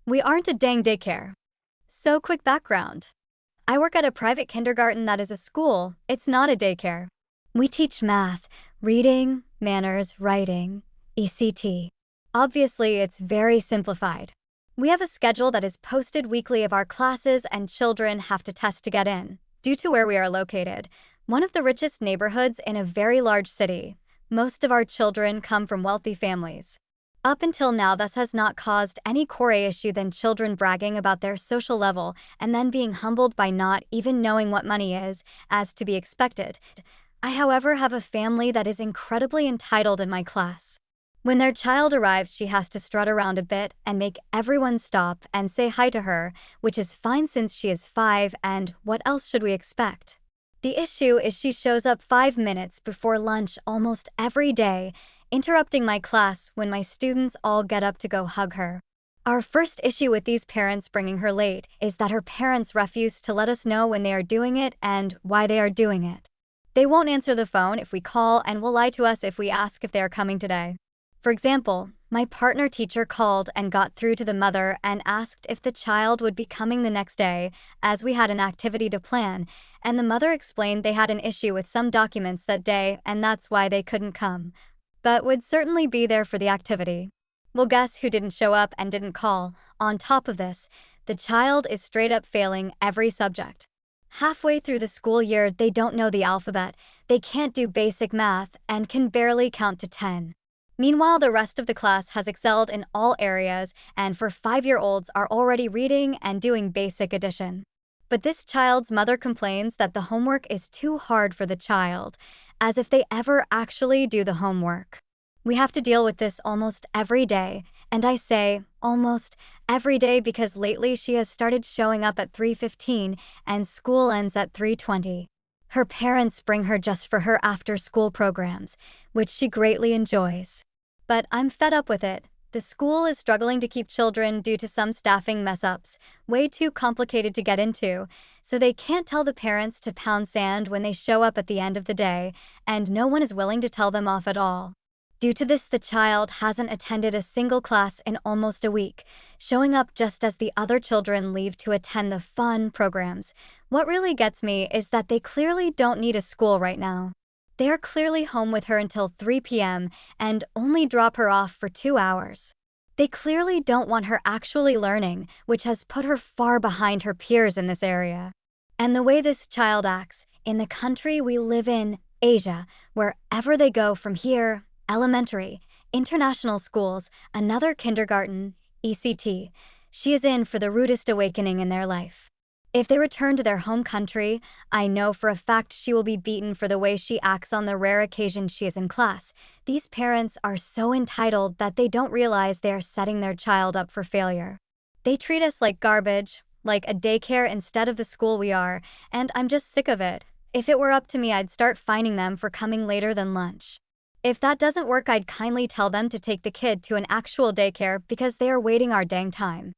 We aren't a dang daycare. So quick background. I work at a private kindergarten that is a school. It's not a daycare. We teach math, reading, manners, writing, ECT. Obviously, it's very simplified. We have a schedule that is posted weekly of our classes and children have to test to get in. Due to where we are located, one of the richest neighborhoods in a very large city, most of our children come from wealthy families. Up until now, this has not caused any core issue than children bragging about their social level and then being humbled by not even knowing what money is, as to be expected. I, however, have a family that is incredibly entitled in my class. When their child arrives, she has to strut around a bit and make everyone stop and say hi to her, which is fine since she is 5, and what else should we expect? The issue is she shows up 5 minutes before lunch almost every day, interrupting my class when my students all get up to go hug her. Our first issue with these parents bringing her late is that her parents refuse to let us know when they are doing it and why they are doing it. They won't answer the phone if we call and will lie to us if we ask if they are coming today. For example, my partner teacher called and got through to the mother and asked if the child would be coming the next day, as we had an activity to plan, and the mother explained they had an issue with some documents that day and that's why they couldn't come, but would certainly be there for the activity. Well, guess who didn't show up and didn't call? On top of this, the child is straight up failing every subject. Halfway through the school year, they don't know the alphabet, they can't do basic math, and can barely count to 10. Meanwhile, the rest of the class has excelled in all areas and for 5-year-olds are already reading and doing basic addition. But this child's mother complains that the homework is too hard for the child, as if they ever actually do the homework. We have to deal with this almost every day, and I say almost every day because lately she has started showing up at 3:15 and school ends at 3:20. Her parents bring her just for her after-school programs, which she greatly enjoys. But I'm fed up with it. The school is struggling to keep children due to some staffing mess-ups, way too complicated to get into, so they can't tell the parents to pound sand when they show up at the end of the day, and no one is willing to tell them off at all. Due to this, the child hasn't attended a single class in almost a week, showing up just as the other children leave to attend the fun programs. What really gets me is that they clearly don't need a school right now. They are clearly home with her until 3 p.m. and only drop her off for 2 hours. They clearly don't want her actually learning, which has put her far behind her peers in this area. And the way this child acts, in the country we live in, Asia, wherever they go from here, elementary, international schools, another kindergarten, ECT, she is in for the rudest awakening in their life. If they return to their home country, I know for a fact she will be beaten for the way she acts on the rare occasion she is in class. These parents are so entitled that they don't realize they are setting their child up for failure. They treat us like garbage, like a daycare instead of the school we are, and I'm just sick of it. If it were up to me, I'd start fining them for coming later than lunch. If that doesn't work, I'd kindly tell them to take the kid to an actual daycare because they are waiting our dang time.